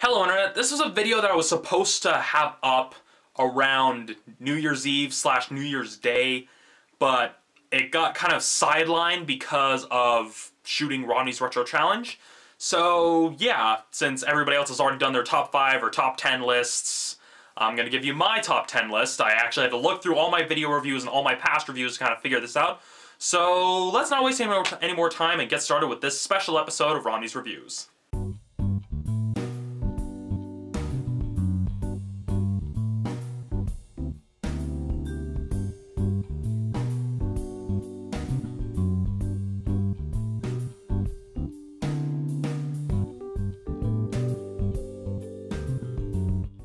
Hello Internet, this was a video that I was supposed to have up around New Year's Eve / New Year's Day, but it got kind of sidelined because of shooting Romney's Retro Challenge. So yeah, since everybody else has already done their top 5 or top 10 lists, I'm going to give you my top 10 list. I actually had to look through all my video reviews and all my past reviews to kind of figure this out. So let's not waste any more time and get started with this special episode of Romney's Reviews.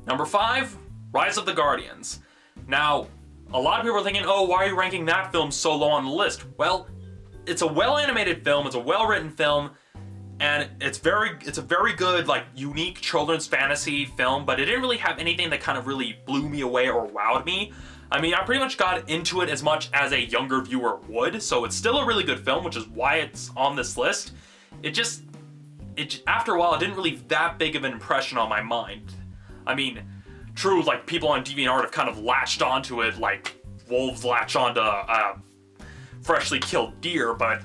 Number 5, Rise of the Guardians. Now, a lot of people are thinking, oh, why are you ranking that film so low on the list? Well, it's a well-animated film, it's a well-written film, and it's a very good, like, unique children's fantasy film, but it didn't really have anything that kind of really blew me away or wowed me. I mean, I pretty much got into it as much as a younger viewer would, so it's still a really good film, which is why it's on this list. After a while, it didn't really leave that big of an impression on my mind. I mean, true, like, people on DeviantArt have kind of latched onto it like wolves latch onto freshly killed deer, but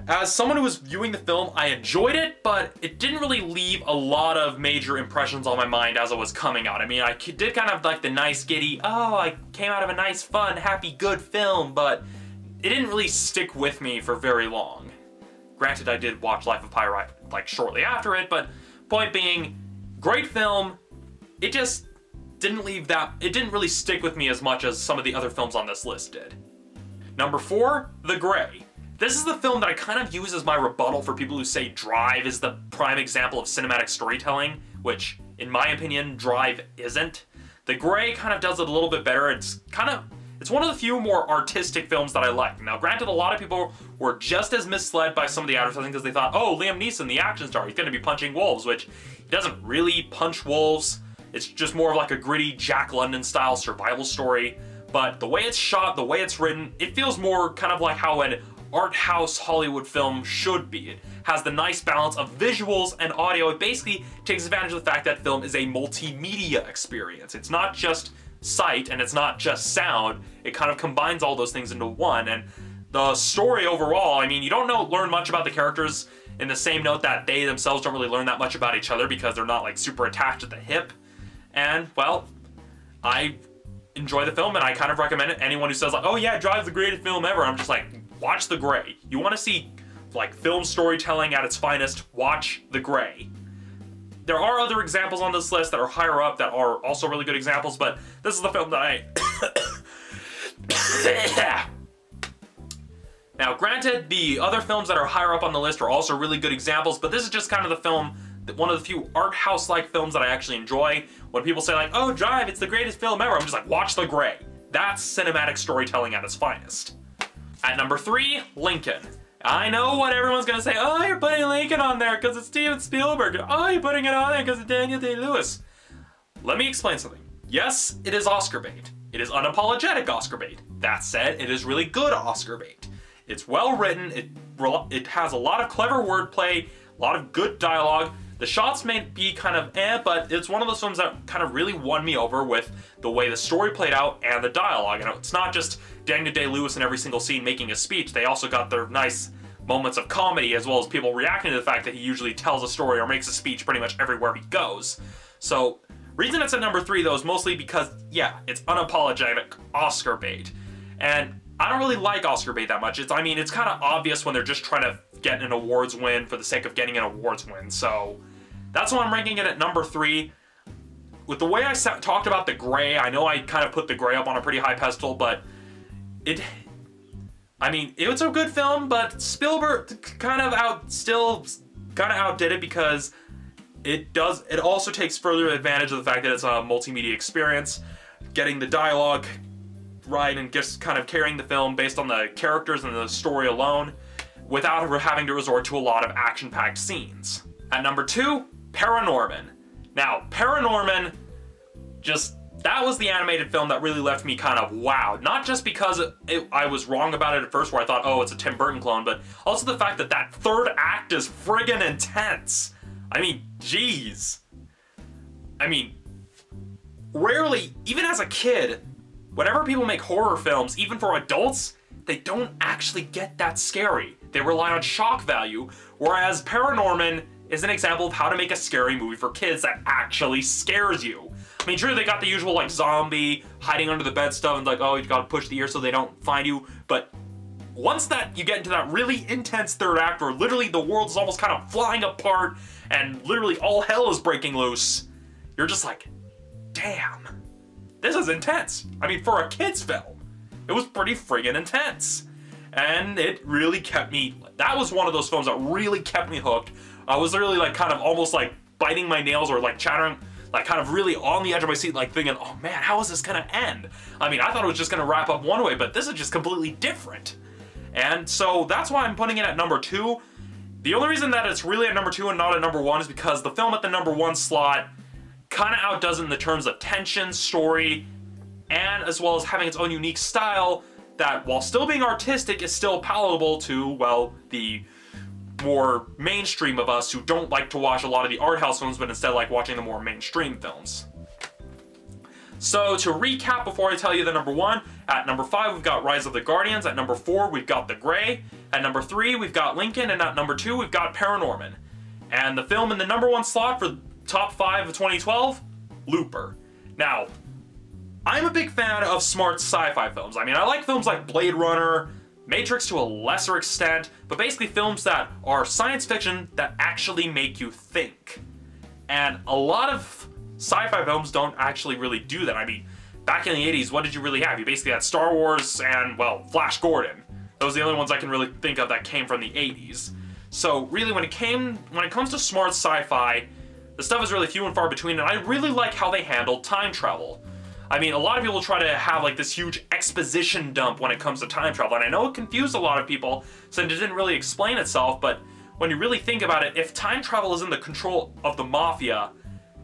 as someone who was viewing the film, I enjoyed it, but it didn't really leave a lot of major impressions on my mind as it was coming out. I mean, I did kind of like the nice giddy, oh, I came out of a nice, fun, happy, good film, but it didn't really stick with me for very long. Granted, I did watch Life of Pi like shortly after it, but point being, great film. It just didn't it didn't really stick with me as much as some of the other films on this list did. Number 4, The Grey. This is the film that I kind of use as my rebuttal for people who say Drive is the prime example of cinematic storytelling, which, in my opinion, Drive isn't. The Grey kind of does it a little bit better. It's one of the few more artistic films that I like. Now, granted, a lot of people were just as misled by some of the advertising because they thought, oh, Liam Neeson, the action star, he's going to be punching wolves, which he doesn't really punch wolves. It's just more of like a gritty Jack London-style survival story, but the way it's shot, the way it's written, it feels more kind of like how an art house Hollywood film should be. It has the nice balance of visuals and audio. It basically takes advantage of the fact that film is a multimedia experience. It's not just sight and it's not just sound. It kind of combines all those things into one, and the story overall, I mean, you don't learn much about the characters in the same note that they themselves don't really learn that much about each other because they're not like super attached at the hip. And, well, I enjoy the film and I kind of recommend it. Anyone who says like, oh yeah, Drive's the greatest film ever, I'm just like, watch The Grey. You want to see like film storytelling at its finest, watch The Grey. There are other examples on this list that are higher up that are also really good examples, but this is the film that I... Now, granted, the other films that are higher up on the list are also really good examples, but this is just kind of the film, one of the few art house-like films that I actually enjoy. When people say like, oh, Drive, it's the greatest film ever, I'm just like, watch The Grey. That's cinematic storytelling at its finest. At number 3, Lincoln. I know what everyone's gonna say, oh, you're putting Lincoln on there because it's Steven Spielberg. Oh, you're putting it on there because it's Daniel Day-Lewis. Let me explain something. Yes, it is Oscar bait. It is unapologetic Oscar bait. That said, it is really good Oscar bait. It's well written, it has a lot of clever wordplay, a lot of good dialogue. The shots may be kind of but it's one of those films that kind of really won me over with the way the story played out and the dialogue. And it's not just Daniel Day-Lewis in every single scene making a speech, they also got their nice moments of comedy as well as people reacting to the fact that he usually tells a story or makes a speech pretty much everywhere he goes. So, reason it's at number 3 though is mostly because, yeah, it's unapologetic Oscar bait. And I don't really like Oscar bait that much. I mean, it's kind of obvious when they're just trying to get an awards win for the sake of getting an awards win, so that's why I'm ranking it at number 3. With the way I talked about The Grey, I know I kind of put The Grey up on a pretty high pedestal, but I mean, it was a good film, but Spielberg kind of outdid it because it also takes further advantage of the fact that it's a multimedia experience, getting the dialogue right and just kind of carrying the film based on the characters and the story alone without having to resort to a lot of action-packed scenes. At number 2, ParaNorman. Now, ParaNorman, that was the animated film that really left me kind of wowed. Not just because I was wrong about it at first where I thought, oh, it's a Tim Burton clone, but also the fact that that third act is friggin' intense. I mean, jeez. I mean, rarely, even as a kid, whenever people make horror films, even for adults, they don't actually get that scary. They rely on shock value, whereas ParaNorman is an example of how to make a scary movie for kids that actually scares you. I mean, sure, they got the usual, like, zombie, hiding under the bed stuff, and like, oh, you gotta push the ear so they don't find you, but once that you get into that really intense third act where literally the world's almost kind of flying apart and literally all hell is breaking loose, you're just like, damn, this is intense. I mean, for a kid's film, it was pretty friggin' intense. And it really kept me, that was one of those films that really kept me hooked. I was literally like kind of almost like biting my nails or like chattering, like kind of really on the edge of my seat, like thinking, oh man, how is this gonna end? I mean, I thought it was just gonna wrap up one way, but this is just completely different. And so that's why I'm putting it at number 2. The only reason that it's really at number 2 and not at number 1 is because the film at the number 1 slot kind of outdoes it in the terms of tension, story, and as well as having its own unique style that, while still being artistic, is still palatable to, well, the more mainstream of us who don't like to watch a lot of the art house films, but instead like watching the more mainstream films. So to recap before I tell you the number 1, at number 5 we've got Rise of the Guardians, at number 4 we've got The Grey, at number 3 we've got Lincoln, and at number 2 we've got ParaNorman. And the film in the number 1 slot for top 5 of 2012, Looper. Now, I'm a big fan of smart sci-fi films. I mean, I like films like Blade Runner, Matrix to a lesser extent, but basically films that are science fiction that actually make you think. And a lot of sci-fi films don't actually really do that. I mean, back in the 80s, what did you really have? You basically had Star Wars and, well, Flash Gordon. Those are the only ones I can really think of that came from the 80s. So really, when it comes to smart sci-fi, the stuff is really few and far between, and I really like how they handled time travel. I mean, a lot of people try to have like this huge exposition dump when it comes to time travel, and I know it confused a lot of people since it didn't really explain itself, but when you really think about it, if time travel is in the control of the mafia,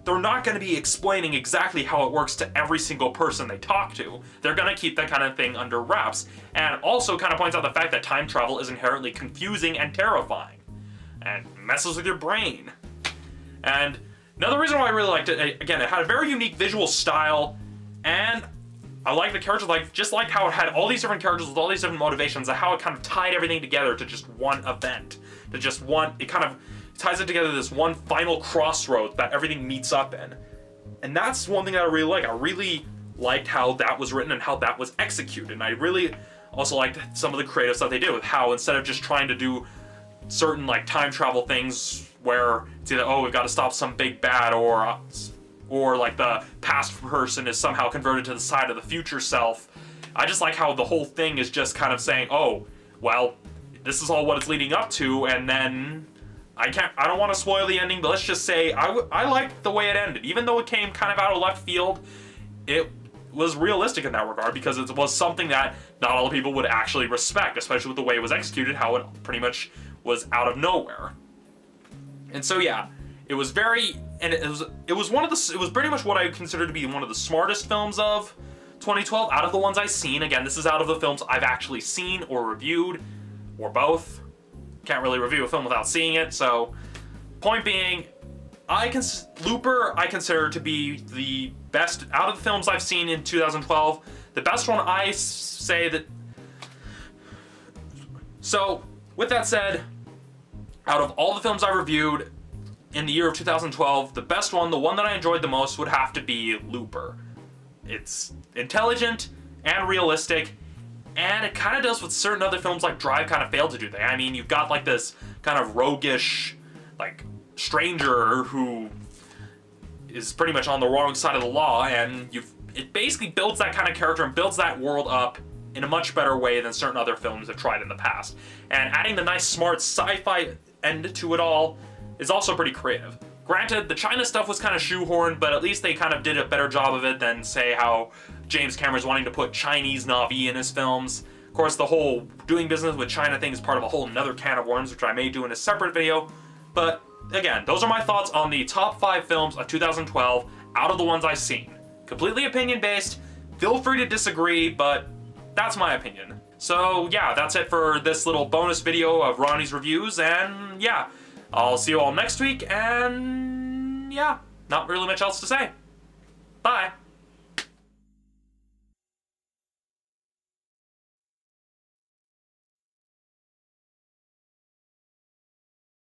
they're not going to be explaining exactly how it works to every single person they talk to. They're going to keep that kind of thing under wraps, and also kind of points out the fact that time travel is inherently confusing and terrifying, and messes with your brain. And another reason why I really liked it, again, it had a very unique visual style, and I like the characters, just like how it had all these different characters with all these different motivations, and how it kind of tied everything together to just one event, to just one, it kind of ties it together to this one final crossroads that everything meets up in. And that's one thing that I really like. I really liked how that was written and how that was executed. And I really also liked some of the creative stuff they did with how, instead of just trying to do certain like time travel things where it's either, oh, we've got to stop some big bad, or like the past person is somehow converted to the side of the future self. I just like how the whole thing is just kind of saying, oh, well, this is all what it's leading up to, and then I don't want to spoil the ending, but let's just say I liked the way it ended. Even though it came kind of out of left field, it was realistic in that regard, because it was something that not all people would actually respect, especially with the way it was executed, how it pretty much was out of nowhere. And so yeah, it was very, and it was pretty much what I consider to be one of the smartest films of 2012 out of the ones I've seen. Again, this is out of the films I've actually seen or reviewed, or both. Can't really review a film without seeing it, so point being, Looper I consider to be the best out of the films I've seen in 2012. The best one I say that. So with that said, out of all the films I reviewed in the year of 2012, the best one, the one that I enjoyed the most, would have to be Looper. It's intelligent and realistic, and it kind of does what certain other films like Drive kind of failed to do. I mean, you've got like this kind of roguish, like, stranger who is pretty much on the wrong side of the law, and it basically builds that kind of character and builds that world up in a much better way than certain other films have tried in the past. And adding the nice, smart sci-fi end to it all is also pretty creative. Granted, the China stuff was kind of shoehorned, but at least they kind of did a better job of it than, say, how James Cameron's wanting to put Chinese Na'vi in his films. Of course, the whole doing business with China thing is part of a whole nother can of worms, which I may do in a separate video. But again, those are my thoughts on the top 5 films of 2012 out of the ones I've seen. Completely opinion-based. Feel free to disagree, but that's my opinion. So yeah, that's it for this little bonus video of Ronnie's reviews, and yeah, I'll see you all next week, and yeah. not really much else to say. Bye.